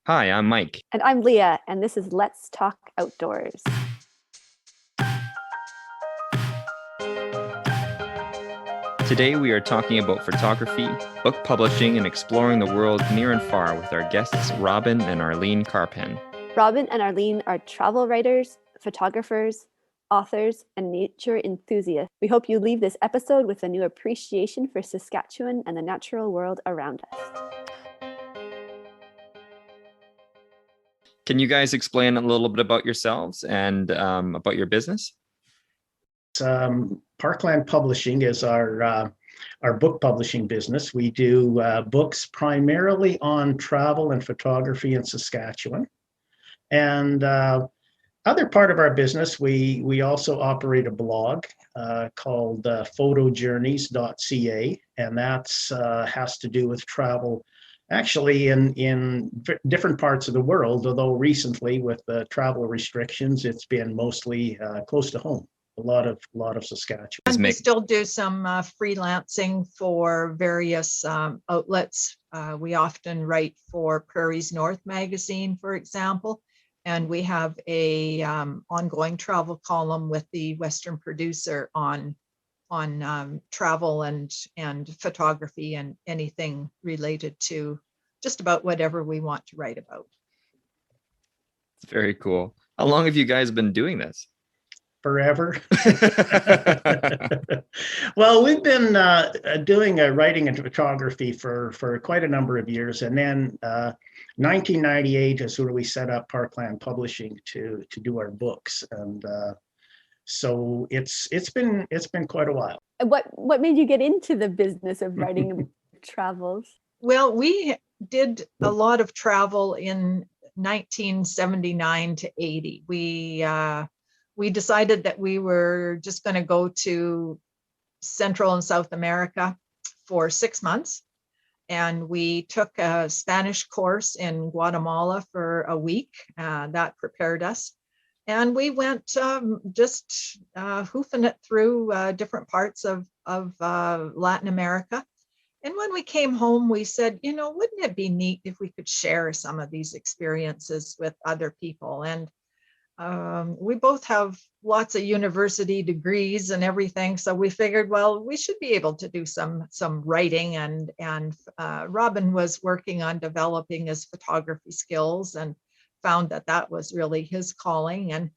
Hi, I'm Mike. And I'm Leah, and this is Let's Talk Outdoors. Today we are talking about photography, book publishing, and exploring the world near and far with our guests Robin and Arlene Karpan. Robin and Arlene are travel writers, photographers, authors, and nature enthusiasts. We hope you leave this episode with a new appreciation for Saskatchewan and the natural world around us. Can you guys explain a little bit about yourselves and about your business? Parkland Publishing is our book publishing business. We do books primarily on travel and photography in Saskatchewan. And other part of our business, we also operate a blog called photojourneys.ca, and that's has to do with travel actually in different parts of the world, although recently with the travel restrictions, it's been mostly close to home. A lot of Saskatchewan. And we still do some freelancing for various outlets. We often write for Prairies North magazine, for example, and we have a ongoing travel column with the Western Producer on travel and photography and anything related to just about whatever we want to write about. It's very cool. How long have you guys been doing this? Forever. Well, we've been doing writing and photography for quite a number of years, and then 1998 is where we set up Parkland Publishing to do our books, and so it's been quite a while. What made you get into the business of writing travels? Well, we did a lot of travel in 1979 to 80. We decided that we were just going to go to Central and South America for 6 months. And we took a Spanish course in Guatemala for a week. That prepared us. And we went just hoofing it through different parts of Latin America. And when we came home, we said, wouldn't it be neat if we could share some of these experiences with other people? And we both have lots of university degrees and everything, so we figured, well, we should be able to do some writing. And Robin was working on developing his photography skills and found that was really his calling.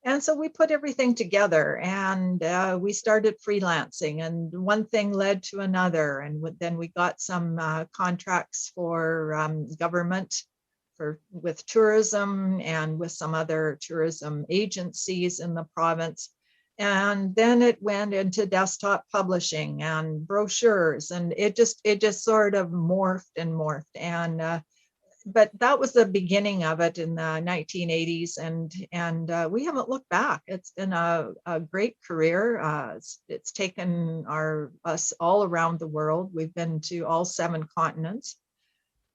And so we put everything together, and we started freelancing, and one thing led to another, and then we got some contracts for government. With tourism and with some other tourism agencies in the province. And then it went into desktop publishing and brochures, and it just sort of morphed. And but that was the beginning of it in the 1980s, and we haven't looked back. It's been a great career. It's taken us all around the world. We've been to all 7 continents.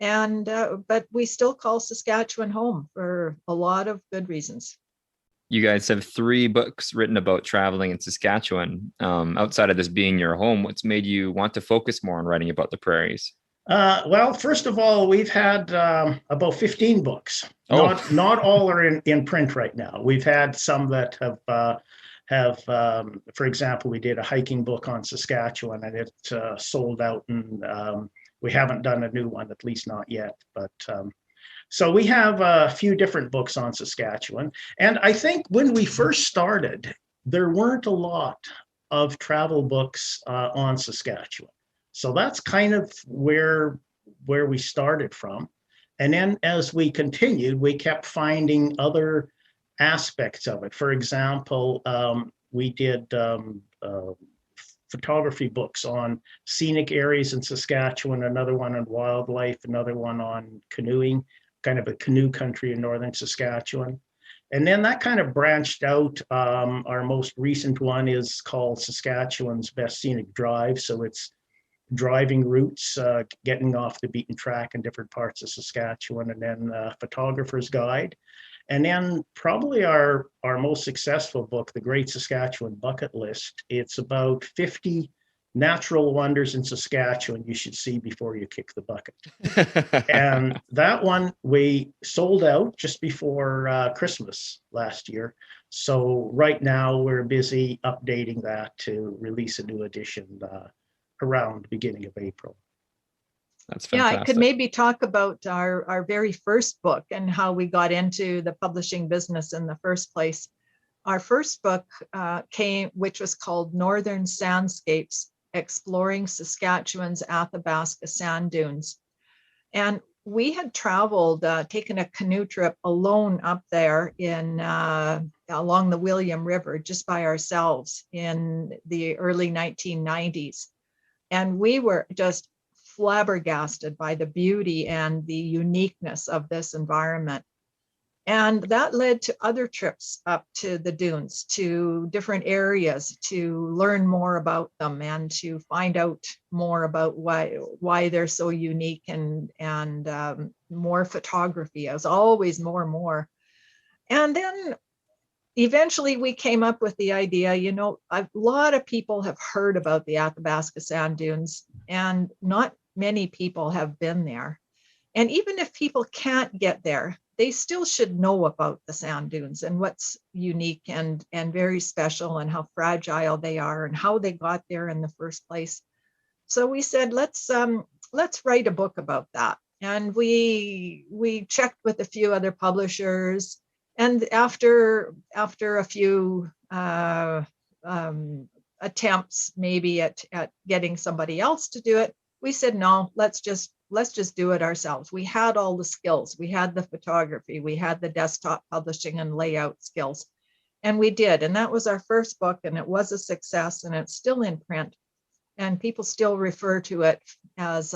And but we still call Saskatchewan home for a lot of good reasons. You guys have 3 books written about traveling in Saskatchewan. Outside of this being your home, what's made you want to focus more on writing about the prairies? Well, first of all, we've had about 15 books. Oh. Not all are in print right now. We've had some that have for example, we did a hiking book on Saskatchewan, and it sold out, and we haven't done a new one, at least not yet. But so we have a few different books on Saskatchewan. And I think when we first started, there weren't a lot of travel books on Saskatchewan. So that's kind of where we started from. And then as we continued, we kept finding other aspects of it. For example, we did photography books on scenic areas in Saskatchewan, another one on wildlife, another one on canoeing, kind of a canoe country in northern Saskatchewan. And then that kind of branched out. Our most recent one is called Saskatchewan's Best Scenic Drive. So it's driving routes, getting off the beaten track in different parts of Saskatchewan, and then Photographer's Guide. And then probably our most successful book, The Great Saskatchewan Bucket List. It's about 50 natural wonders in Saskatchewan you should see before you kick the bucket. And that one we sold out just before Christmas last year. So right now we're busy updating that to release a new edition around the beginning of April. That's Yeah, fantastic. I could maybe talk about our very first book and how we got into the publishing business in the first place. Our first book which was called Northern Soundscapes, Exploring Saskatchewan's Athabasca Sand Dunes. And we had traveled, taken a canoe trip alone up there along the William River, just by ourselves in the early 1990s. And we were just flabbergasted by the beauty and the uniqueness of this environment. And that led to other trips up to the dunes, to different areas, to learn more about them and to find out more about why they're so unique, and more photography. As always, more and more. And then eventually we came up with the idea, a lot of people have heard about the Athabasca Sand Dunes, and not many people have been there. And even if people can't get there, they still should know about the sand dunes and what's unique and very special, and how fragile they are and how they got there in the first place. So we said, let's write a book about that. And we checked with a few other publishers. And after a few attempts maybe at getting somebody else to do it, we said, no, let's just do it ourselves. We had all the skills. We had the photography, we had the desktop publishing and layout skills, and we did. And that was our first book, and it was a success, and it's still in print, and people still refer to it as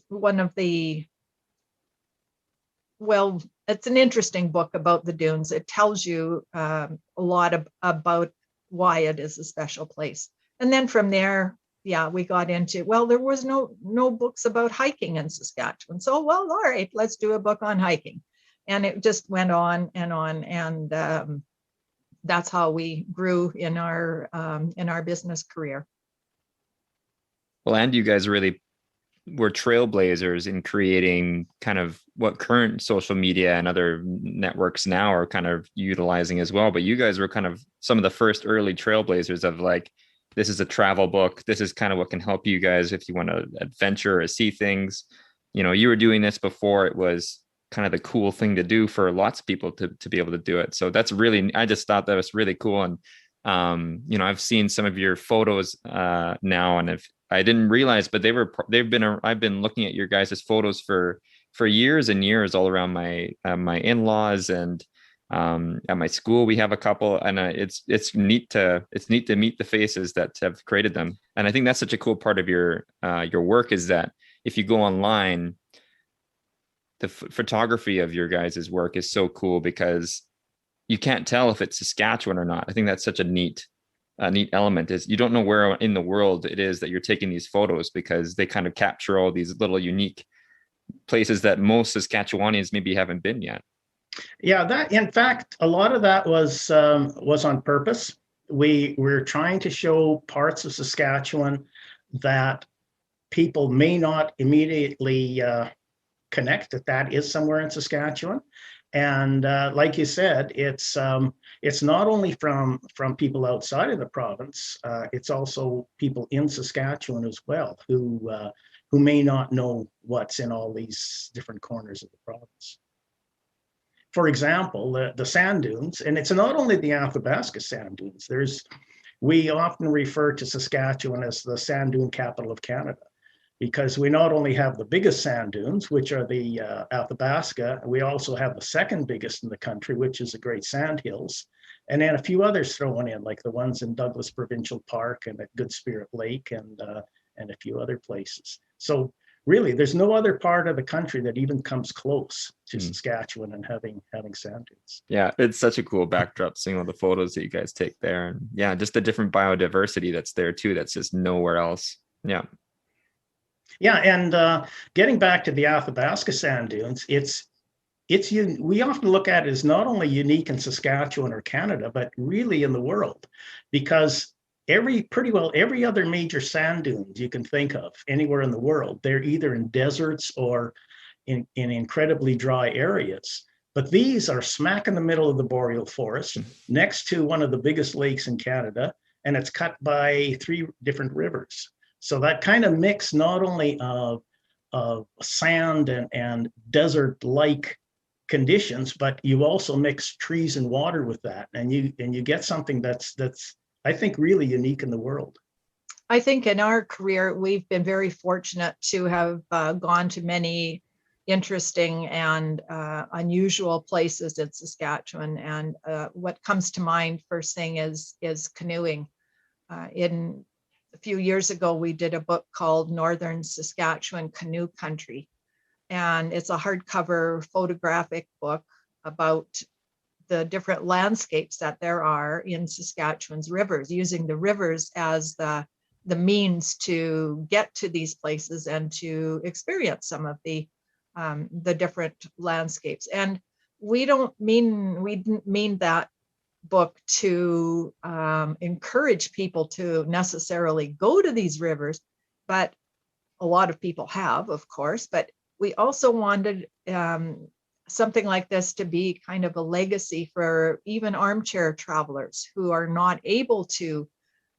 one of the, well, it's an interesting book about the dunes. It tells you a lot about why it is a special place. And then from there, yeah, we got into, well, there was no books about hiking in Saskatchewan. So, well, all right, let's do a book on hiking. And it just went on. And that's how we grew in our business career. Well, and you guys really were trailblazers in creating kind of what current social media and other networks now are kind of utilizing as well. But you guys were kind of some of the first early trailblazers of like, this is a travel book. This is kind of what can help you guys if you want to adventure or see things. You were doing this before it was kind of the cool thing to do for lots of people to be able to do it. So that's really, I just thought that was really cool. And, I've seen some of your photos now, and if I didn't realize, but I've been looking at your guys' photos for years and years all around my in-laws, and at my school we have a couple, and it's neat to meet the faces that have created them. And I think that's such a cool part of your work, is that if you go online, the photography of your guys' work is so cool because you can't tell if it's Saskatchewan or not. I think that's such a neat element, is you don't know where in the world it is that you're taking these photos, because they kind of capture all these little unique places that most Saskatchewanians maybe haven't been yet. Yeah, that, in fact, a lot of that was on purpose. We're trying to show parts of Saskatchewan that people may not immediately connect that is somewhere in Saskatchewan. And like you said, it's not only from people outside of the province, it's also people in Saskatchewan as well who may not know what's in all these different corners of the province. For example, the sand dunes, and it's not only the Athabasca Sand Dunes. We often refer to Saskatchewan as the sand dune capital of Canada, because we not only have the biggest sand dunes, which are the Athabasca, we also have the second biggest in the country, which is the Great Sandhills, and then a few others thrown in, like the ones in Douglas Provincial Park and at Good Spirit Lake, and a few other places. So really, there's no other part of the country that even comes close to Saskatchewan and having sand dunes. Yeah, it's such a cool backdrop, seeing all the photos that you guys take there, and yeah, just the different biodiversity that's there too. That's just nowhere else. Yeah. Yeah, and getting back to the Athabasca Sand Dunes, we often look at it as not only unique in Saskatchewan or Canada, but really in the world, because pretty well every other major sand dunes you can think of anywhere in the world, they're either in deserts or in incredibly dry areas. But these are smack in the middle of the boreal forest, next to one of the biggest lakes in Canada, and it's cut by 3 different rivers. So that kind of mix not only of sand and desert-like conditions, but you also mix trees and water with that, and you get something that's I think really unique in the world. I think in our career, we've been very fortunate to have gone to many interesting and unusual places in Saskatchewan. And what comes to mind first thing is canoeing. In a few years ago, we did a book called Northern Saskatchewan Canoe Country. And it's a hardcover photographic book about the different landscapes that there are in Saskatchewan's rivers, using the rivers as the means to get to these places and to experience some of the different landscapes. And we didn't mean that book to encourage people to necessarily go to these rivers, but a lot of people have, of course, but we also wanted something like this to be kind of a legacy for even armchair travelers who are not able to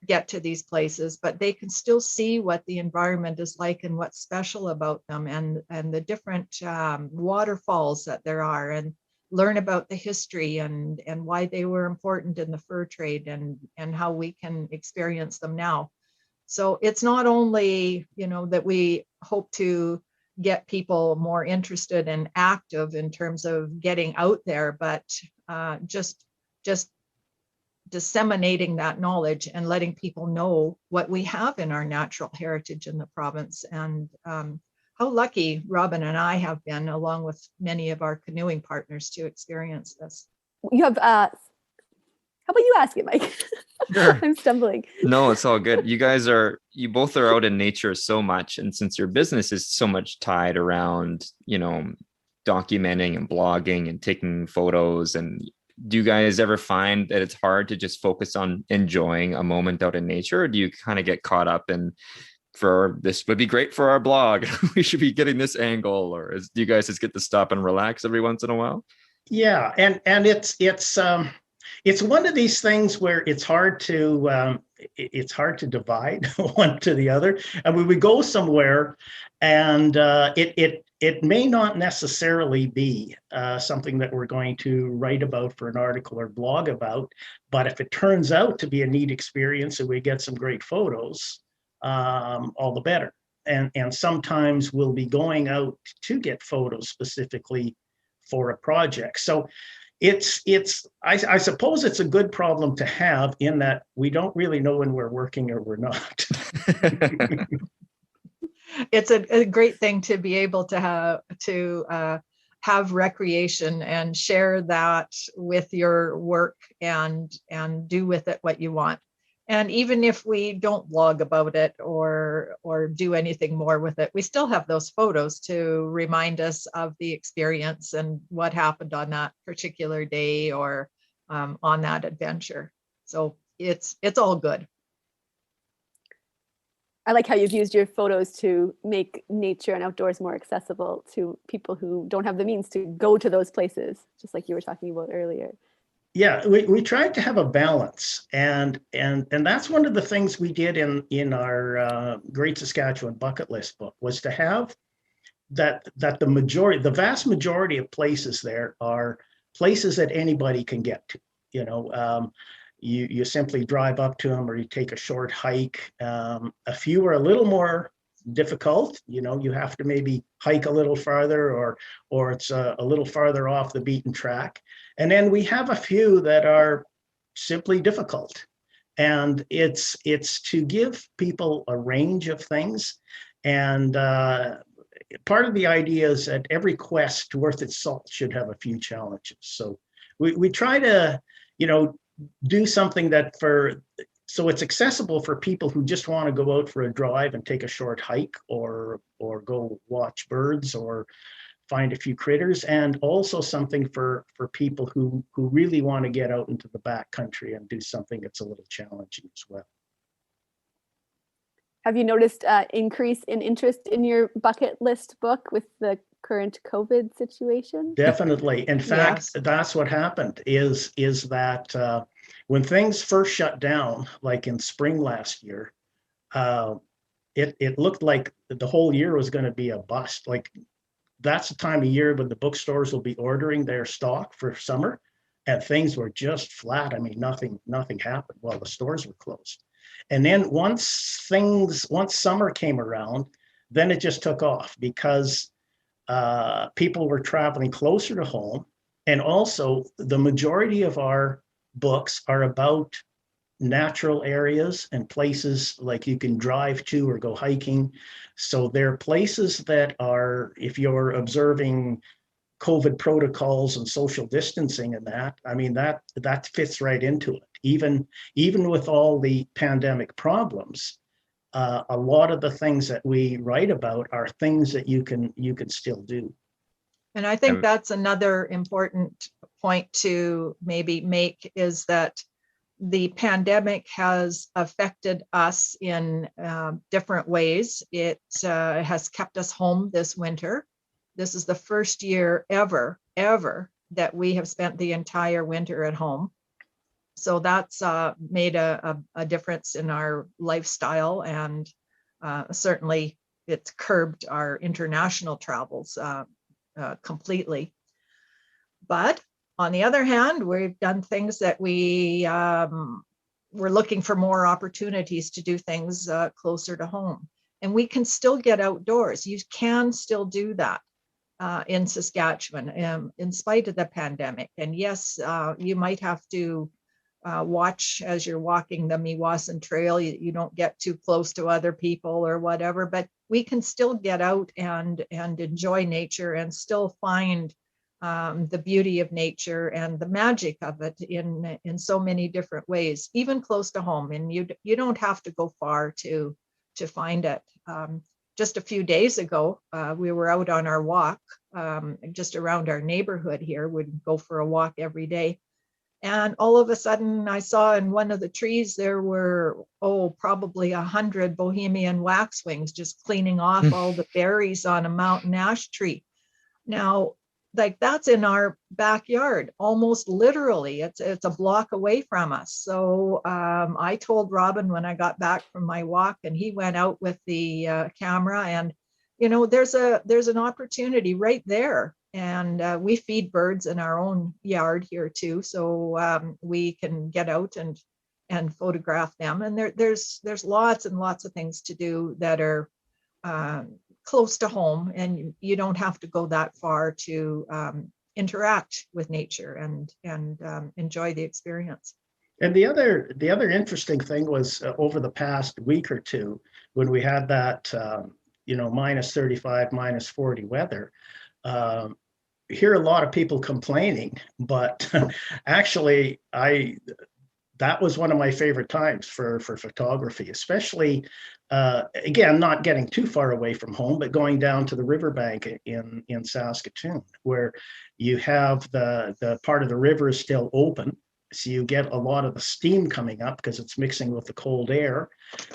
get to these places, but they can still see what the environment is like and what's special about them, and the different waterfalls that there are, and learn about the history and why they were important in the fur trade, and how we can experience them now. So it's not only, that we hope to get people more interested and active in terms of getting out there, but just disseminating that knowledge and letting people know what we have in our natural heritage in the province, and how lucky Robin and I have been, along with many of our canoeing partners, to experience this. You have, how about you ask it, Mike? Sure. I'm stumbling. No, it's all good. You both are out in nature so much. And since your business is so much tied around, documenting and blogging and taking photos, and do you guys ever find that it's hard to just focus on enjoying a moment out in nature? Or do you kind of get caught up in, for this would be great for our blog, we should be getting this angle, or do you guys just get to stop and relax every once in a while? Yeah, and it's one of these things where it's hard to divide one to the other. And when we go somewhere, and it may not necessarily be something that we're going to write about for an article or blog about, but if it turns out to be a neat experience and we get some great photos, all the better. And sometimes we'll be going out to get photos specifically for a project. So I suppose it's a good problem to have, in that we don't really know when we're working or we're not. It's a great thing to be able to have recreation and share that with your work, and do with it what you want. And even if we don't blog about it or do anything more with it, we still have those photos to remind us of the experience and what happened on that particular day, or on that adventure. So it's all good. I like how you've used your photos to make nature and outdoors more accessible to people who don't have the means to go to those places, just like you were talking about earlier. Yeah, we tried to have a balance, and that's one of the things we did in our Great Saskatchewan Bucket List book, was to have that the vast majority of places there are places that anybody can get to. You simply drive up to them, or you take a short hike. A few are a little more difficult. You have to maybe hike a little farther, or it's a little farther off the beaten track. And then we have a few that are simply difficult. And it's to give people a range of things. And part of the idea is that every quest worth its salt should have a few challenges. So we try to, do something so it's accessible for people who just want to go out for a drive and take a short hike, or go watch birds, or find a few critters, and also something for people who really want to get out into the back country and do something that's a little challenging as well. Have you noticed increase in interest in your bucket list book with the current COVID situation? Definitely. In fact, Yes. that's what happened is that when things first shut down, like in spring last year, it looked like the whole year was going to be a bust. Like that's the time of year when the bookstores will be ordering their stock for summer, and things were just flat. I mean, nothing happened while the stores were closed. And then once summer came around, then it just took off because people were traveling closer to home. And also the majority of our books are about natural areas and places like you can drive to or go hiking. So they're places that are, if you're observing COVID protocols and social distancing and that, I mean, that fits right into it. Even with all the pandemic problems, a lot of the things that we write about are things that you can still do. And I think that's another important point to maybe make, is that the pandemic has affected us in different ways. It has kept us home this winter. This is the first year ever that we have spent the entire winter at home. So that's made a difference in our lifestyle, and certainly it's curbed our international travels completely. But on the other hand, we've done things that we're looking for more opportunities to do things closer to home. And we can still get outdoors. You can still do that in Saskatchewan in spite of the pandemic. And yes, you might have to watch as you're walking the Meewasin Trail. You don't get too close to other people or whatever, but we can still get out and enjoy nature and still find the beauty of nature and the magic of it in so many different ways, even close to home. And you don't have to go far to find it. Just a few days ago, we were out on our walk just around our neighborhood here. We'd go for a walk every day. And all of a sudden I saw in one of the trees, there were, probably 100 Bohemian waxwings just cleaning off all the berries on a mountain ash tree. Now, like, that's in our backyard, almost literally. It's a block away from us. So I told Robin when I got back from my walk, and he went out with the camera, and there's an opportunity right there. And we feed birds in our own yard here too, so we can get out and photograph them. And there's lots and lots of things to do that are close to home, and you don't have to go that far to interact with nature and enjoy the experience. And the other interesting thing was over the past week or two, when we had that minus 35, minus 40 weather. Hear a lot of people complaining, but actually that was one of my favorite times for photography, especially again, not getting too far away from home, but going down to the riverbank in Saskatoon, where you have the part of the river is still open. So you get a lot of the steam coming up because it's mixing with the cold air.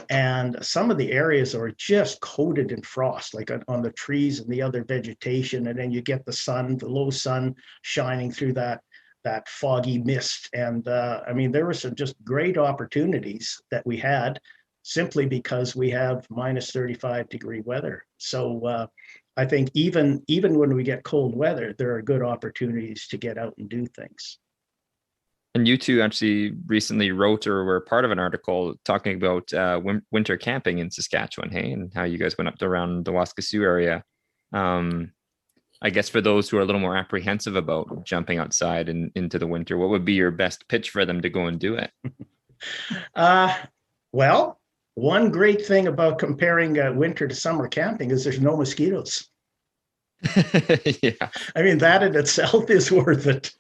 And some of the areas are just coated in frost, like on the trees and the other vegetation. And then you get the low sun shining through that foggy mist. And I mean, there were some just great opportunities that we had simply because we have minus 35-degree weather. So I think even when we get cold weather, there are good opportunities to get out and do things. And you two actually recently wrote or were part of an article talking about winter camping in Saskatchewan, hey, and how you guys went up to around the Waskesiu area. I guess for those who are a little more apprehensive about jumping outside into the winter, what would be your best pitch for them to go and do it? Well, one great thing about comparing winter to summer camping is there's no mosquitoes. Yeah. I mean, that in itself is worth it.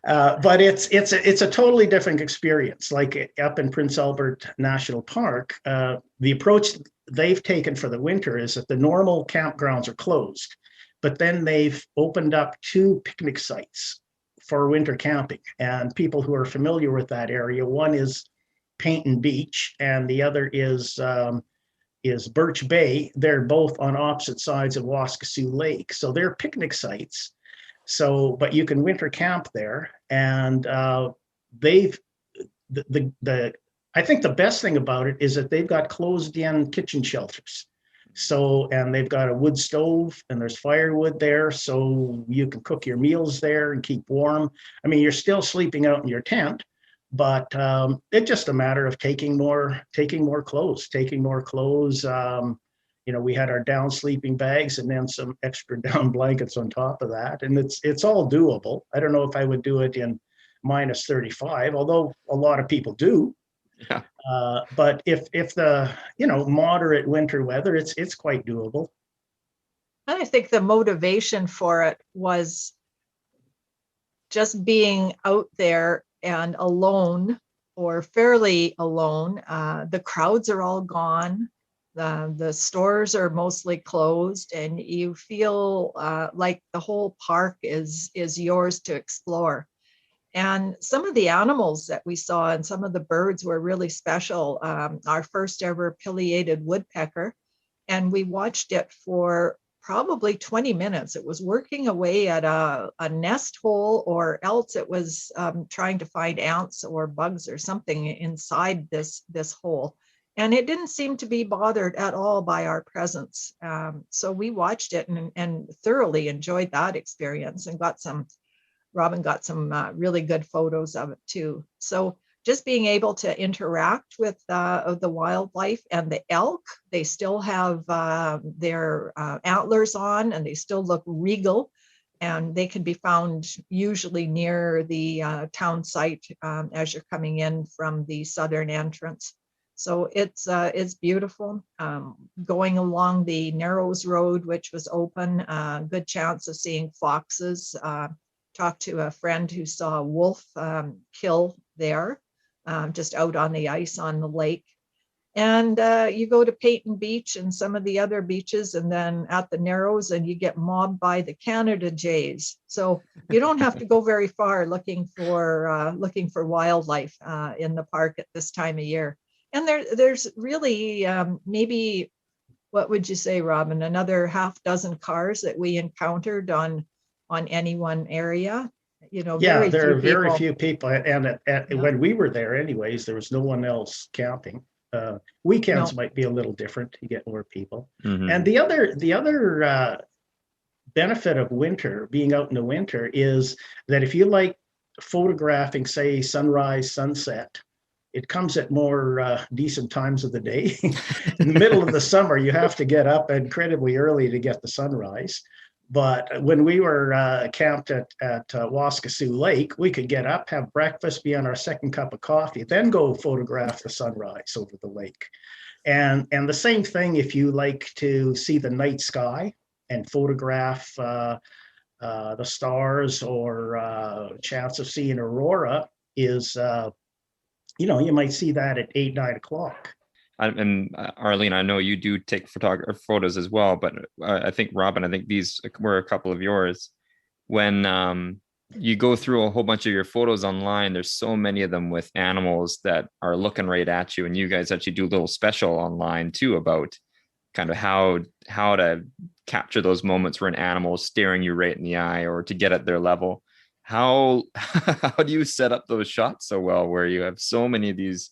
But it's a totally different experience. Like up in Prince Albert National Park, the approach they've taken for the winter is that the normal campgrounds are closed, but then they've opened up 2 picnic sites for winter camping. And people who are familiar with that area, one is Painton Beach, and the other is is Birch Bay. They're both on opposite sides of Waskesiu Lake. So they're picnic sites. So, but you can winter camp there. And they've, I think the best thing about it is that they've got closed-in kitchen shelters. So, and they've got a wood stove and there's firewood there. So you can cook your meals there and keep warm. I mean, you're still sleeping out in your tent, but it's just a matter of taking more clothes. You know, we had our down sleeping bags and then some extra down blankets on top of that. And it's all doable. I don't know if I would do it in minus 35, although a lot of people do. Yeah. But if the, you know, moderate winter weather, it's quite doable. I think the motivation for it was just being out there and alone or fairly alone. The crowds are all gone. The stores are mostly closed, and you feel like the whole park is yours to explore. And some of the animals that we saw and some of the birds were really special. Our first ever pileated woodpecker, and we watched it for probably 20 minutes. It was working away at a nest hole, or else it was trying to find ants or bugs or something inside this hole. And it didn't seem to be bothered at all by our presence. So we watched it and thoroughly enjoyed that experience, and Robin got some really good photos of it too. So just being able to interact with the wildlife, and the elk, they still have their antlers on and they still look regal, and they can be found usually near the town site as you're coming in from the southern entrance. So it's beautiful. Going along the Narrows Road, which was open, good chance of seeing foxes. Talked to a friend who saw a wolf kill there, just out on the ice on the lake. And you go to Peyton Beach and some of the other beaches, and then at the Narrows, and you get mobbed by the Canada jays. So you don't have to go very far looking for wildlife in the park at this time of year. And there's really maybe, what would you say, Robin, another half dozen cars that we encountered on any one area. You know, yeah, there are very few people, and Yeah. when we were there anyways, there was no one else camping. Weekends might be a little different, you get more people. Mhm. And the other benefit of winter, being out in the winter, is that if you like photographing, say, sunrise, sunset, it comes at more decent times of the day. In the middle of the summer, you have to get up incredibly early to get the sunrise. But when we were camped at Waskesiu Lake, we could get up, have breakfast, be on our second cup of coffee, then go photograph the sunrise over the lake. And the same thing if you like to see the night sky and photograph the stars, or a chance of seeing aurora is, you know, you might see that at 8, 9 o'clock. And Arlene, I know you do take photos as well, but I think Robin, I think these were a couple of yours. When you go through a whole bunch of your photos online, there's so many of them with animals that are looking right at you, and you guys actually do a little special online too about kind of how to capture those moments where an animal is staring you right in the eye, or to get at their level. How do you set up those shots so well where you have so many of these,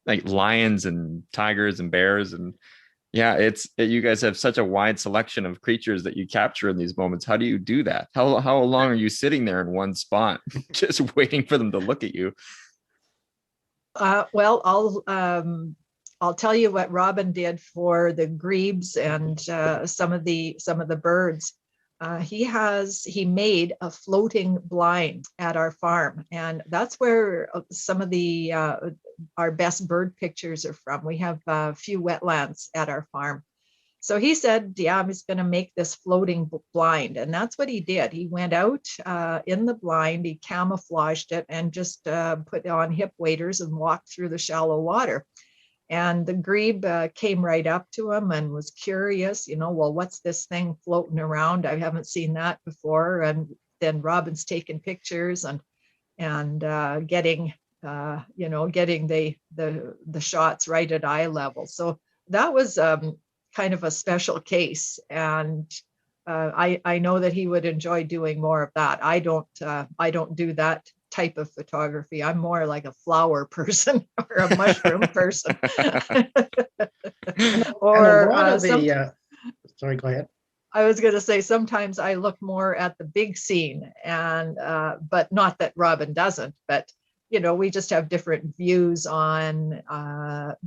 like lions and tigers and bears, and yeah, you guys have such a wide selection of creatures that you capture in these moments. How do you do that? How long are you sitting there in one spot just waiting for them to look at you? Well, I'll tell you what Robin did for the grebes and some of the birds. He made a floating blind at our farm, and that's where some of our best bird pictures are from. We have a few wetlands at our farm. So he said, yeah, I'm just going to make this floating blind. And that's what he did. He went out in the blind, he camouflaged it, and just put on hip waders and walked through the shallow water. And the grebe came right up to him and was curious, you know, well, what's this thing floating around? I haven't seen that before. And then Robin's taking pictures and getting the shots right at eye level. So that was kind of a special case, and I know that he would enjoy doing more of that. I don't do that type of photography. I'm more like a flower person or a mushroom person. Or sorry, go ahead. I was going to say sometimes I look more at the big scene, and but not that Robin doesn't, but we just have different views on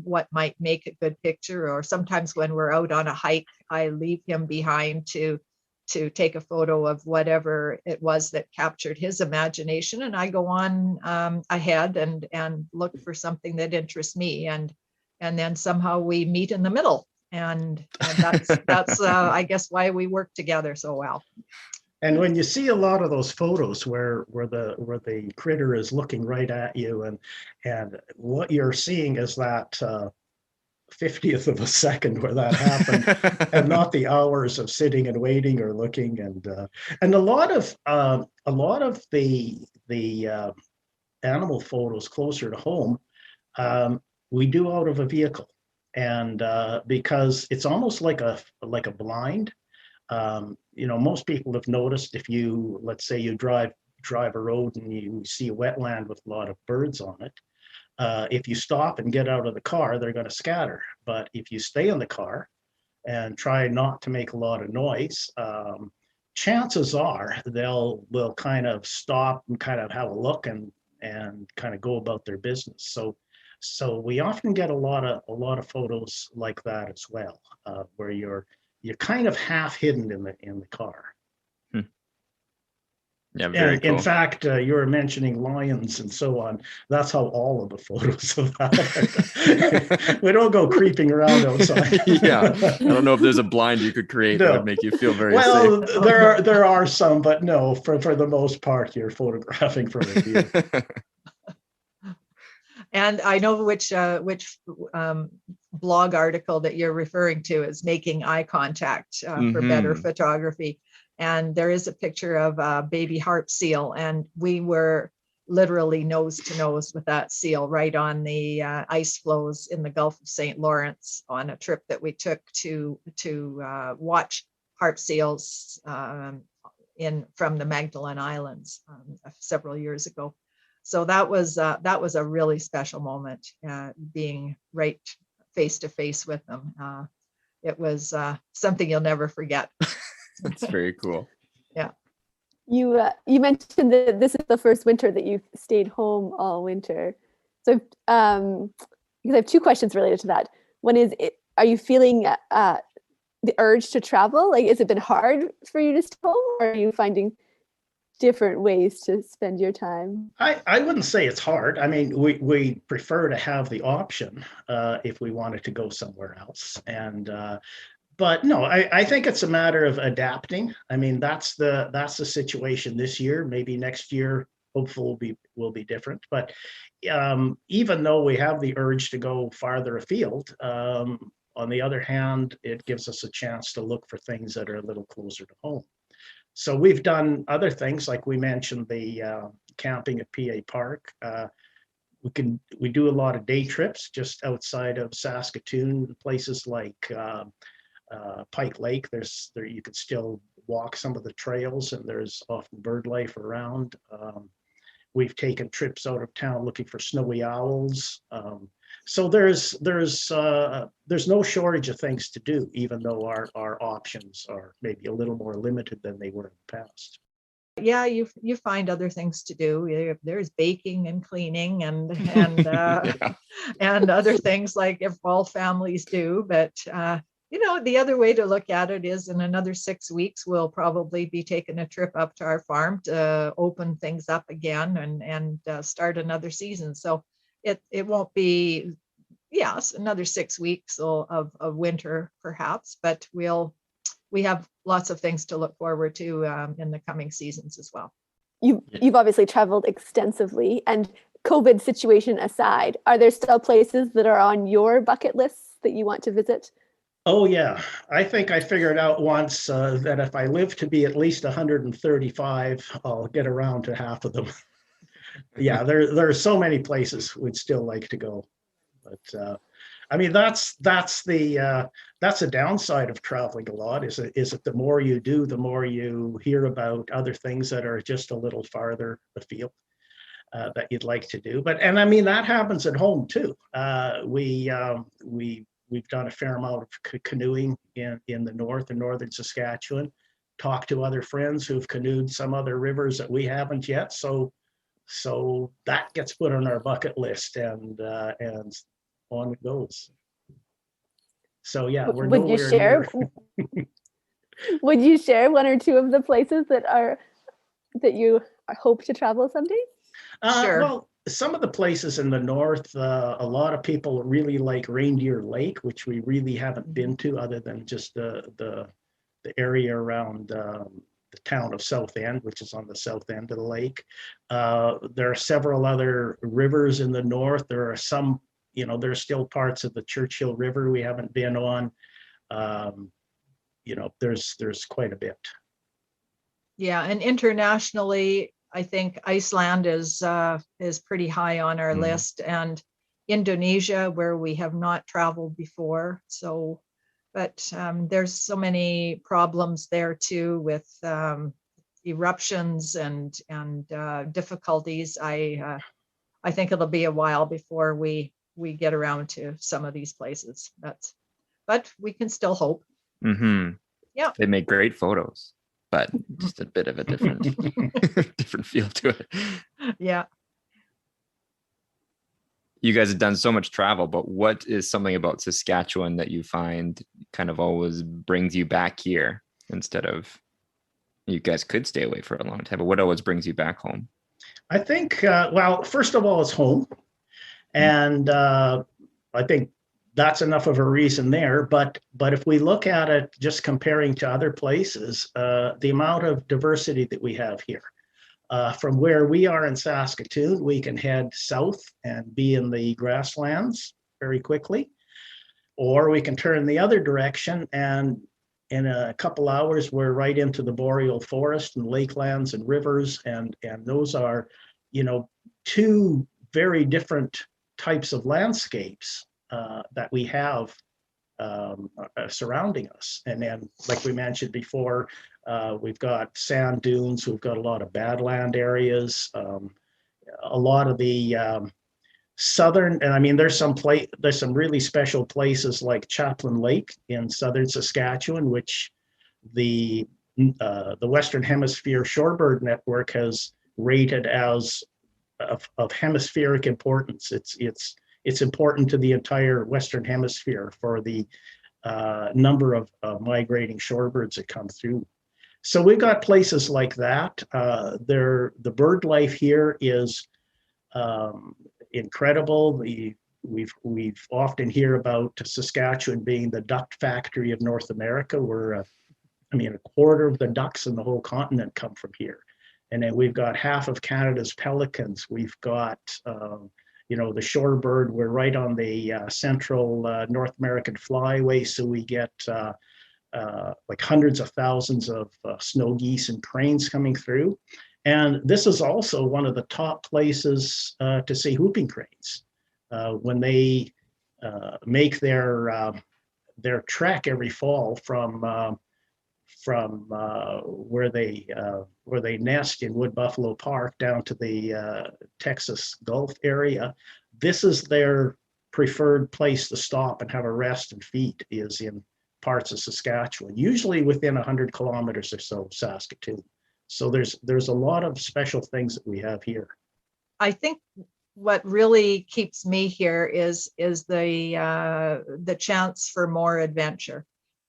what might make a good picture. Or sometimes when we're out on a hike, I leave him behind to take a photo of whatever it was that captured his imagination, and I go on ahead and look for something that interests me, and then somehow we meet in the middle, and that's I guess why we work together so well. And when you see a lot of those photos where the critter is looking right at you, and what you're seeing is that 50th of a second where that happened, and not the hours of sitting and waiting or looking, and a lot of the animal photos closer to home we do out of a vehicle, and because it's almost like a blind. Most people have noticed, if you, let's say you drive a road and you see a wetland with a lot of birds on it, if you stop and get out of the car, they're going to scatter. But if you stay in the car and try not to make a lot of noise, chances are they'll kind of stop and kind of have a look and kind of go about their business. So we often get a lot of photos like that as well, where you're kind of half hidden in the car. Yeah, very cool. In fact, you were mentioning lions and so on. That's how all of the photos of that. We don't go creeping around outside. Yeah, I don't know if there's a blind you could create that would make you feel very safe. There are some, but no, for the most part, you're photographing from a view. And I know which blog article that you're referring to is Making Eye Contact for Better Photography. And there is a picture of a baby harp seal, and we were literally nose to nose with that seal right on the ice floes in the Gulf of St. Lawrence on a trip that we took to watch harp seals from the Magdalen Islands several years ago. So that was a really special moment, being right face to face with them. It was something you'll never forget. That's very cool. Yeah. You mentioned that this is the first winter that you've stayed home all winter. So because I have two questions related to that. One is, are you feeling the urge to travel? Like, has it been hard for you to stay home, or are you finding different ways to spend your time? I wouldn't say it's hard. I mean, we prefer to have the option if we wanted to go somewhere else. But no, I think it's a matter of adapting. I mean, that's the situation this year. Maybe next year, hopefully, will be different. But even though we have the urge to go farther afield, on the other hand, it gives us a chance to look for things that are a little closer to home. So we've done other things, like we mentioned the camping at PA Park. We do a lot of day trips just outside of Saskatoon, places like Pike Lake. There you could still walk some of the trails, and there's often bird life around. We've taken trips out of town looking for snowy owls. So there's no shortage of things to do, even though our options are maybe a little more limited than they were in the past. Yeah, you find other things to do. There's baking and cleaning and and other things like if all families do. But the other way to look at it is, in another 6 weeks, we'll probably be taking a trip up to our farm to open things up again and start another season. So it won't be, another 6 weeks of winter perhaps, but we have lots of things to look forward to in the coming seasons as well. You've obviously traveled extensively, and COVID situation aside, are there still places that are on your bucket lists that you want to visit? Oh yeah, I think I figured out once that if I live to be at least 135, I'll get around to half of them. Yeah, there are so many places we'd still like to go, but I mean, that's a downside of traveling a lot. Is that the more you do, the more you hear about other things that are just a little farther afield that you'd like to do. And I mean, that happens at home too. We've done a fair amount of canoeing in the north and northern Saskatchewan. Talked to other friends who've canoed some other rivers that we haven't yet. So that gets put on our bucket list, and on it goes. So yeah, we're Would you nowhere share? near. Would you share one or two of the places that you hope to travel someday? Sure. Well, some of the places in the north, a lot of people really like Reindeer Lake, which we really haven't been to, other than just the area around the town of South End, which is on the south end of the lake. There are several other rivers in the north. There are some, there's still parts of the Churchill River we haven't been on. There's quite a bit. Yeah, and internationally, I think Iceland is pretty high on our list, and Indonesia, where we have not traveled before. So, but there's so many problems there too with eruptions and difficulties. I think it'll be a while before we get around to some of these places. But we can still hope. Mm-hmm. Yeah, they make great photos, but just a bit of a different different feel to it. Yeah. You guys have done so much travel, but what is something about Saskatchewan that you find kind of always brings you back here, instead of, you guys could stay away for a long time, but what always brings you back home? I think, well, first of all, it's home. And I think that's enough of a reason there. But if we look at it just comparing to other places, the amount of diversity that we have here, from where we are in Saskatoon, we can head south and be in the grasslands very quickly, or we can turn the other direction, and in a couple hours we're right into the boreal forest and lakelands and rivers, and those are, two very different types of landscapes that we have surrounding us. And then, like we mentioned before, we've got sand dunes, we've got a lot of badland areas, a lot of the southern, and I mean, there's some really special places like Chaplin Lake in southern Saskatchewan, which the Western Hemisphere Shorebird Network has rated as of hemispheric importance. It's important to the entire Western Hemisphere for the number of migrating shorebirds that come through. So we've got places like that. The bird life here is incredible. We've often hear about Saskatchewan being the duck factory of North America, where a quarter of the ducks in the whole continent come from here. And then we've got half of Canada's pelicans. We've got the shorebird. We're right on the central North American flyway, so we get like hundreds of thousands of snow geese and cranes coming through. And this is also one of the top places to see whooping cranes. When they make their trek every fall from where they nest in Wood Buffalo Park down to the Texas Gulf area, this is their preferred place to stop and have a rest and feed, is in parts of Saskatchewan, usually within 100 kilometers or so of Saskatoon. So there's a lot of special things that we have here. I think what really keeps me here is the chance for more adventure.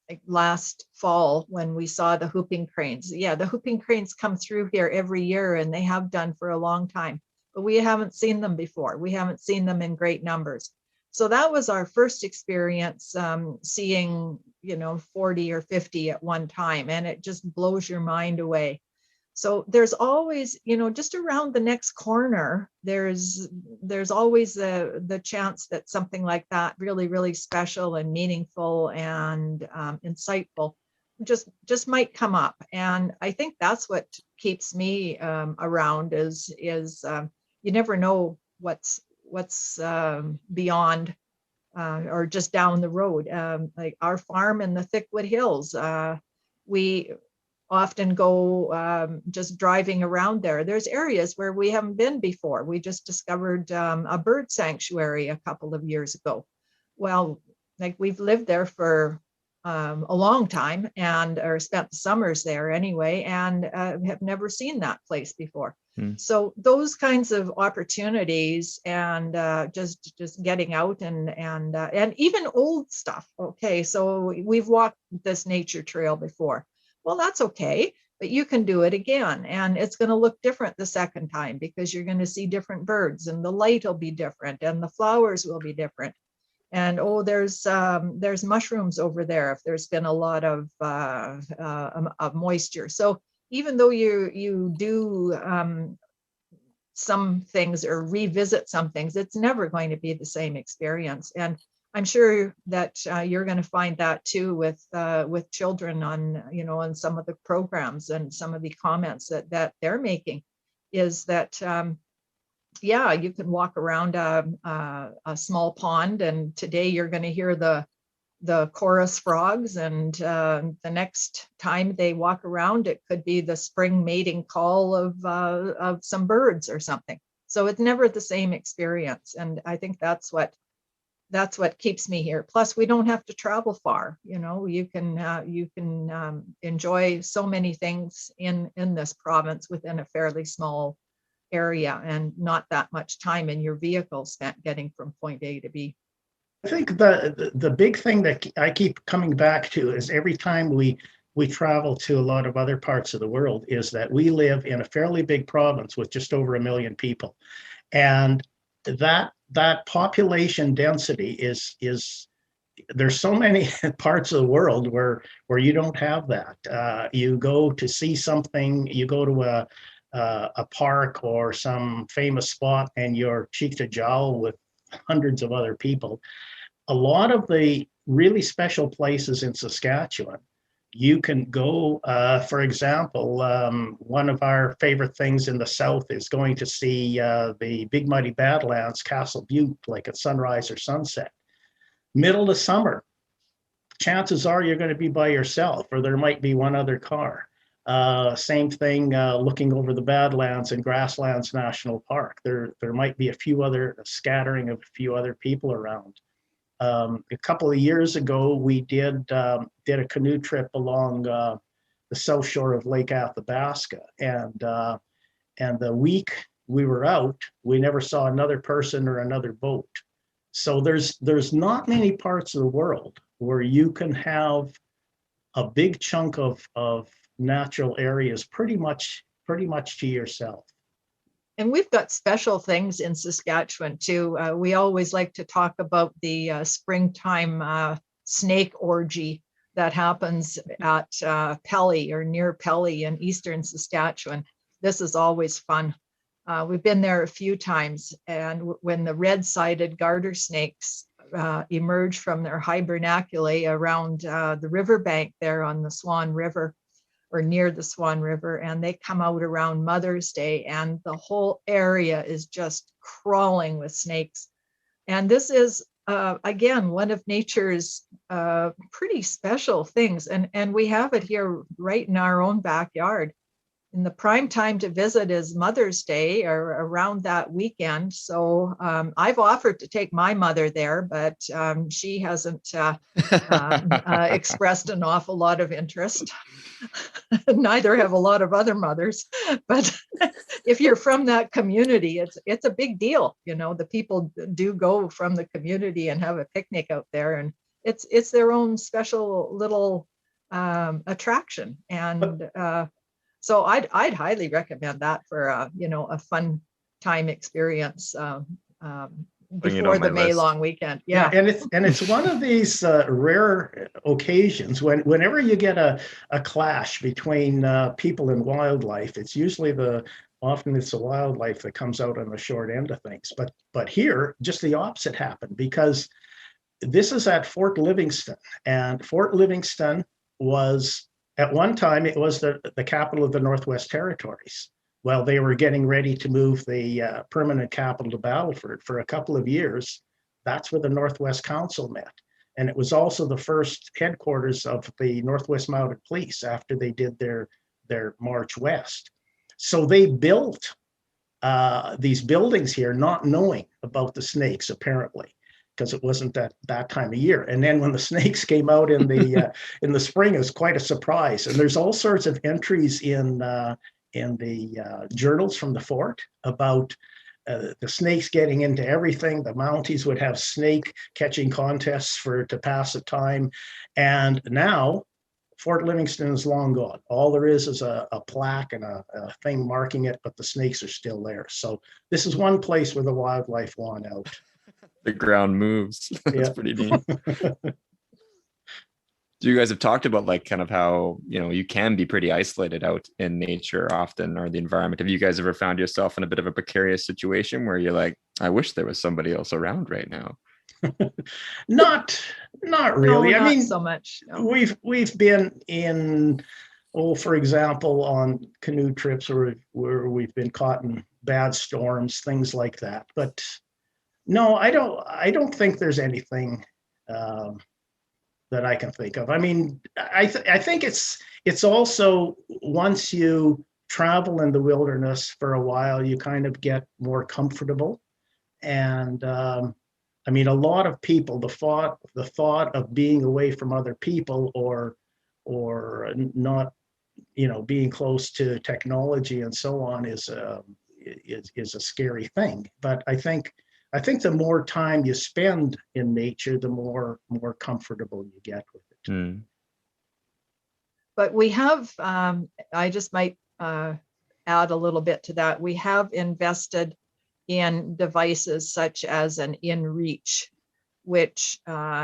Like last fall when we saw the whooping cranes. Yeah, the whooping cranes come through here every year, and they have done for a long time, but we haven't seen them before. We haven't seen them in great numbers. So that was our first experience seeing, 40 or 50 at one time, and it just blows your mind away. So there's always, just around the next corner, there's always the chance that something like that really, really special and meaningful and insightful just might come up. And I think that's what keeps me around is you never know what's beyond or just down the road. Like our farm in the Thickwood Hills, we often go just driving around there. There's areas where we haven't been before. We just discovered a bird sanctuary a couple of years ago. Well, like we've lived there for a long time and or spent the summers there anyway, and have never seen that place before. So those kinds of opportunities and just getting out and even old stuff. Okay, so we've walked this nature trail before. Well, that's okay, but you can do it again, and it's going to look different the second time because you're going to see different birds, and the light will be different, and the flowers will be different. And oh, there's mushrooms over there if there's been a lot of moisture. So even though you do some things or revisit some things, it's never going to be the same experience. And I'm sure that you're going to find that too with children on on some of the programs and some of the comments that they're making, is that yeah, you can walk around a small pond, and today you're going to hear the chorus frogs, and the next time they walk around, it could be the spring mating call of some birds or something. So it's never the same experience, and I think that's what keeps me here. Plus, we don't have to travel far. You can enjoy so many things in this province within a fairly small area, and not that much time in your vehicle spent getting from point A to B. I think the big thing that I keep coming back to is every time we travel to a lot of other parts of the world is that we live in a fairly big province with just over 1 million people, and that population density is there's so many parts of the world where you don't have that. You go to see something, you go to a park or some famous spot, and you're cheek to jowl with hundreds of other people. A lot of the really special places in Saskatchewan, you can go, for example, one of our favorite things in the south is going to see the Big Muddy Badlands, Castle Butte, like at sunrise or sunset. Middle of summer, chances are you're going to be by yourself, or there might be one other car. Same thing looking over the Badlands and Grasslands National Park. There might be a scattering of a few other people around. A couple of years ago, we did a canoe trip along the south shore of Lake Athabasca, and the week we were out, we never saw another person or another boat. So there's not many parts of the world where you can have a big chunk of natural areas pretty much to yourself. And we've got special things in Saskatchewan too. We always like to talk about the springtime snake orgy that happens at Pelly or near Pelly in eastern Saskatchewan. This is always fun. We've been there a few times, and when the red-sided garter snakes emerge from their hibernaculae around the riverbank there on the Swan River, or near the Swan River, and they come out around Mother's Day, and the whole area is just crawling with snakes. And this is, again, one of nature's pretty special things. And we have it here right in our own backyard. And the prime time to visit is Mother's Day or around that weekend. So I've offered to take my mother there, but she hasn't expressed an awful lot of interest. Neither have a lot of other mothers. But if you're from that community, it's a big deal. The people do go from the community and have a picnic out there, and it's their own special little attraction. And so I'd highly recommend that for a fun time experience before the May long weekend. Yeah, and it's one of these rare occasions whenever you get a clash between people and wildlife. It's usually often it's the wildlife that comes out on the short end of things. But here, just the opposite happened, because this is at Fort Livingston, and Fort Livingston was, at one time, it was the capital of the Northwest Territories. Well, they were getting ready to move the permanent capital to Battleford. For a couple of years, that's where the Northwest Council met. And it was also the first headquarters of the Northwest Mounted Police after they did their march west. So they built these buildings here, not knowing about the snakes, apparently, because it wasn't that time of year. And then when the snakes came out in the spring, it was quite a surprise. And there's all sorts of entries in the journals from the fort about the snakes getting into everything. The Mounties would have snake catching contests to pass the time. And now Fort Livingston is long gone. All there is a plaque and a thing marking it, but the snakes are still there. So this is one place where the wildlife won out. The ground moves. That's pretty neat. Do you guys have talked about like kind of how, you can be pretty isolated out in nature often, or the environment? Have you guys ever found yourself in a bit of a precarious situation where you're like, I wish there was somebody else around right now? Not really. No, I mean, not so much. No. We've been in, for example, on canoe trips where we've been caught in bad storms, things like that. But no, I don't think there's anything that I can think of. I mean, I think it's also, once you travel in the wilderness for a while, you kind of get more comfortable. And I mean, a lot of people, the thought of being away from other people or not, being close to technology and so on is a scary thing. But I think the more time you spend in nature, the more comfortable you get with it. Mm. But we have, I just might add a little bit to that. We have invested in devices such as an InReach, which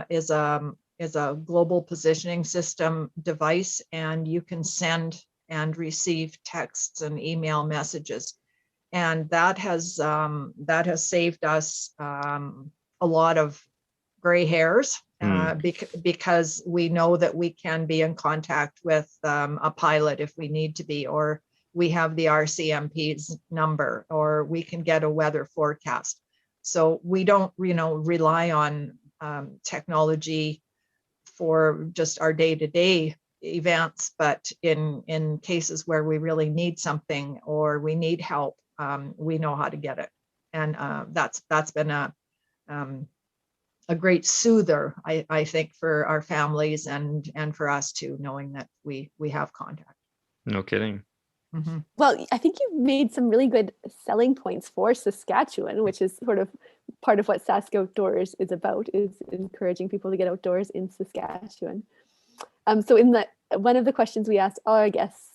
is a global positioning system device, and you can send and receive texts and email messages. And that has saved us a lot of gray hairs because we know that we can be in contact with a pilot if we need to be, or we have the RCMP's number, or we can get a weather forecast. So we don't, rely on technology for just our day-to-day events, but in cases where we really need something or we need help, we know how to get it. And that's been a great soother, I think, for our families and for us too, knowing that we have contact. No kidding. Mm-hmm. Well, I think you've made some really good selling points for Saskatchewan, which is sort of part of what Sask Outdoors is about, is encouraging people to get outdoors in Saskatchewan. So one of the questions we asked all our guests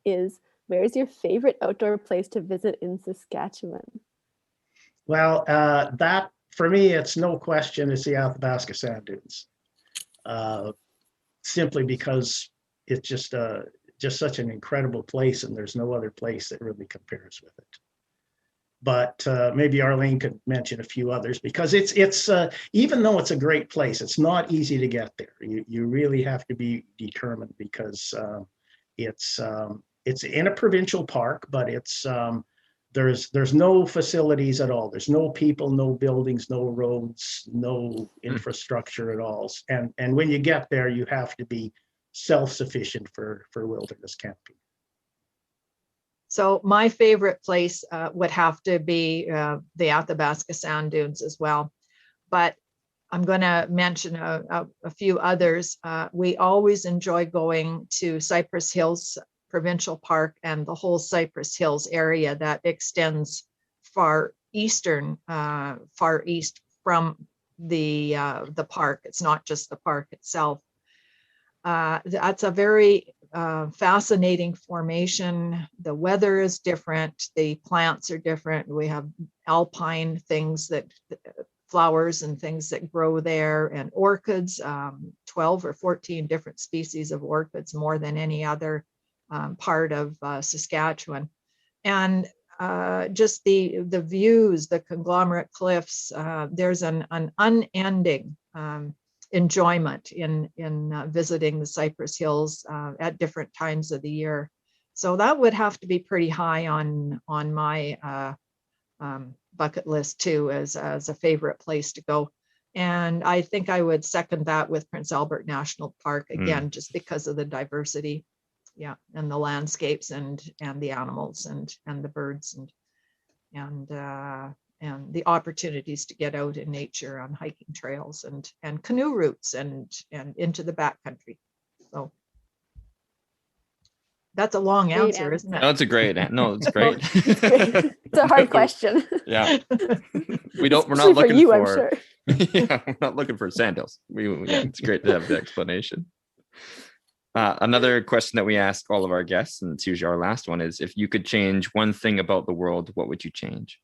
is, where is your favorite outdoor place to visit in Saskatchewan? Well, that for me, it's no question, it's the Athabasca Sand Dunes. Simply because it's just such an incredible place, and there's no other place that really compares with it. But maybe Arlene could mention a few others, because it's even though it's a great place, it's not easy to get there. You really have to be determined, because it's in a provincial park, but it's there's no facilities at all. There's no people, no buildings, no roads, no infrastructure at all. And when you get there, you have to be self-sufficient for wilderness camping. So my favorite place would have to be the Athabasca Sand Dunes as well. But I'm going to mention a few others. We always enjoy going to Cypress Hills Provincial Park and the whole Cypress Hills area that extends far east from the park. It's not just the park itself. That's a very fascinating formation. The weather is different. The plants are different. We have alpine things, flowers and things that grow there, and orchids, 12 or 14 different species of orchids, more than any other part of Saskatchewan. And just the views, the conglomerate cliffs, there's an unending enjoyment in visiting the Cypress Hills at different times of the year. So that would have to be pretty high on my bucket list too, as a favorite place to go. And I think I would second that with Prince Albert National Park again, just because of the diversity, yeah, and the landscapes and the animals and the birds and the opportunities to get out in nature on hiking trails and canoe routes and into the backcountry. So that's a long Great answer, isn't it? No, it's a great. No, it's great. It's great. It's a hard question. Yeah, we're Especially not looking you, for. I'm sure. Yeah, we're not looking for sandals. Yeah, it's great to have the explanation. Another question that we ask all of our guests, and it's usually our last one, is if you could change one thing about the world, what would you change?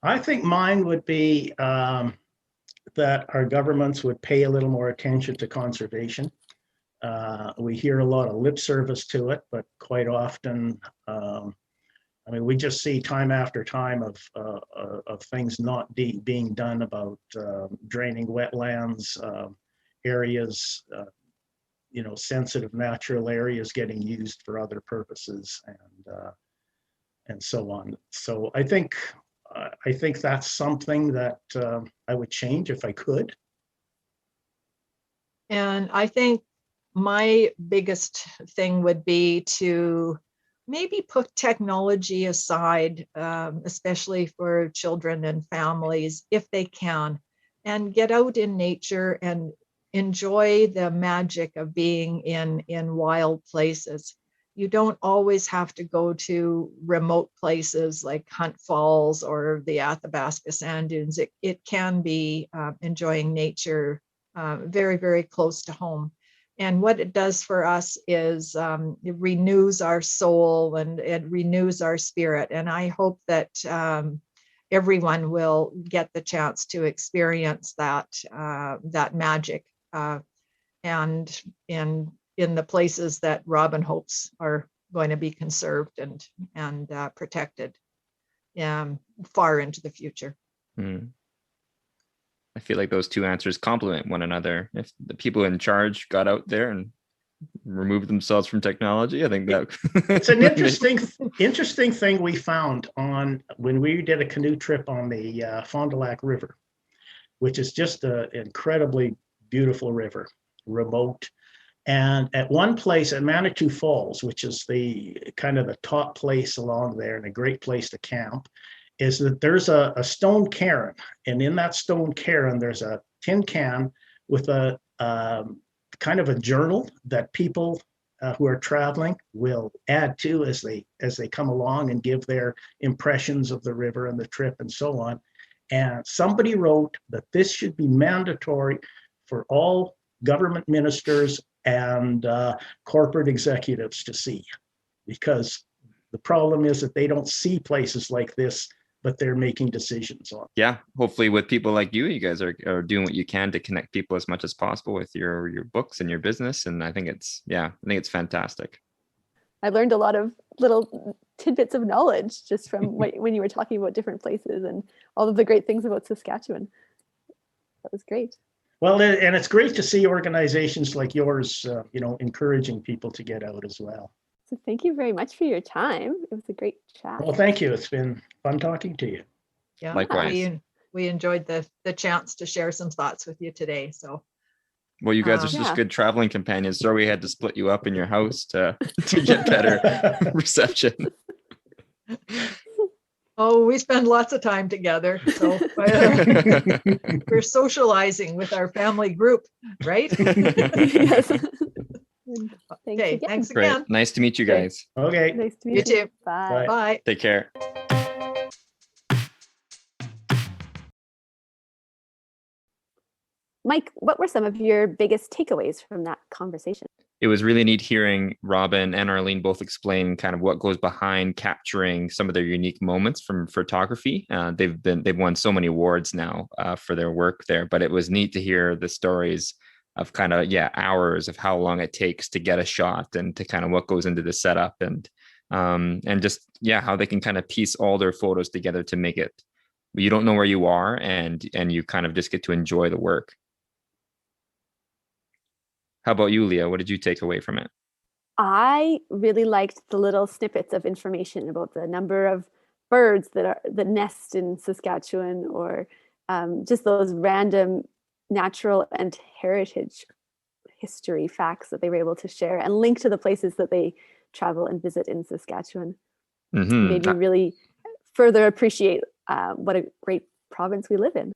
I think mine would be that our governments would pay a little more attention to conservation. We hear a lot of lip service to it, but quite often, I mean, we just see time after time of things not being done about draining wetlands, areas, sensitive natural areas getting used for other purposes, and so on. So I think that's something that I would change if I could. And I think my biggest thing would be to maybe put technology aside, especially for children and families, if they can, and get out in nature and enjoy the magic of being in wild places. You don't always have to go to remote places like Hunt Falls or the Athabasca Sand Dunes. It can be enjoying nature very, very close to home. And what it does for us is it renews our soul and it renews our spirit. And I hope that everyone will get the chance to experience that magic and in the places that Robin hopes are going to be conserved and protected far into the future. I feel like those two answers complement one another. If the people in charge got out there and removed themselves from technology, I think that it's an interesting thing we found on when we did a canoe trip on the Fond du Lac River, which is just an incredibly beautiful river, remote. And at one place at Manitou Falls, which is the kind of the top place along there and a great place to camp, is that there's a stone cairn. And in that stone cairn, there's a tin can with a kind of a journal that people who are traveling will add to as they come along and give their impressions of the river and the trip and so on. And somebody wrote that this should be mandatory for all government ministers and corporate executives to see, because the problem is that they don't see places like this, but they're making decisions on. Yeah, hopefully with people like you guys are doing what you can to connect people as much as possible with your books and your business. And I think it's fantastic. I learned a lot of little tidbits of knowledge just from when you were talking about different places and all of the great things about Saskatchewan. That was great. Well, and it's great to see organizations like yours, encouraging people to get out as well. So thank you very much for your time. It was a great chat. Well, thank you. It's been fun talking to you. Yeah, likewise. We enjoyed the chance to share some thoughts with you today. So, well, you guys are just good traveling companions. So we had to split you up in your house to get better reception. Oh, we spend lots of time together. So we're socializing with our family group, right? Yes. Okay, thanks again. Great. Nice to meet you guys. Okay. Nice to meet you. You too. Bye. Bye. Take care. Mike, what were some of your biggest takeaways from that conversation? It was really neat hearing Robin and Arlene both explain kind of what goes behind capturing some of their unique moments from photography. They've won so many awards now for their work there, but it was neat to hear the stories of kind of hours of how long it takes to get a shot and to kind of what goes into the setup and just how they can kind of piece all their photos together to make it. You don't know where you are and you kind of just get to enjoy the work. How about you, Leah? What did you take away from it? I really liked the little snippets of information about the number of birds that nest in Saskatchewan, or just those random natural and heritage history facts that they were able to share and link to the places that they travel and visit in Saskatchewan. Made me really further appreciate what a great province we live in.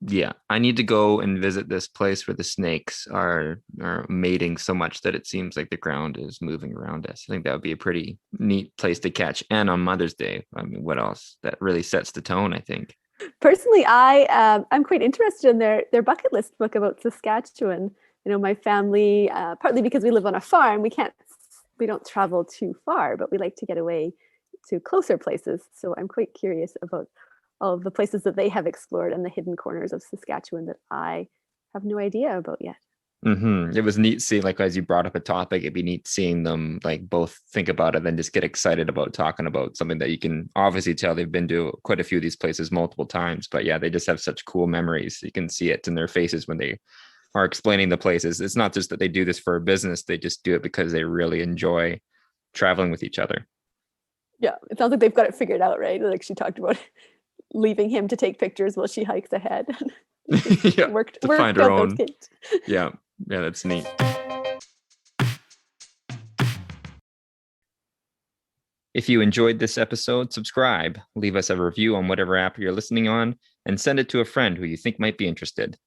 Yeah, I need to go and visit this place where the snakes are mating so much that it seems like the ground is moving around us. I think that would be a pretty neat place to catch. And on Mother's Day, I mean, what else? That really sets the tone, I think. Personally, I'm quite interested in their bucket list book about Saskatchewan. You know, my family, partly because we live on a farm, we don't travel too far, but we like to get away to closer places. So I'm quite curious about all of the places that they have explored and the hidden corners of Saskatchewan that I have no idea about yet. It was neat seeing, like, as you brought up a topic, it'd be neat seeing them like both think about it and just get excited about talking about something that you can obviously tell they've been to quite a few of these places multiple times. But yeah, they just have such cool memories. You can see it in their faces when they are explaining the places. It's not just that they do this for a business, they just do it because they really enjoy traveling with each other. Yeah, it sounds like they've got it figured out, right? Like she talked about leaving him to take pictures while she hikes ahead. Yeah, worked find her out own. those kinks. Yeah, that's neat. If you enjoyed this episode, subscribe, leave us a review on whatever app you're listening on, and send it to a friend who you think might be interested.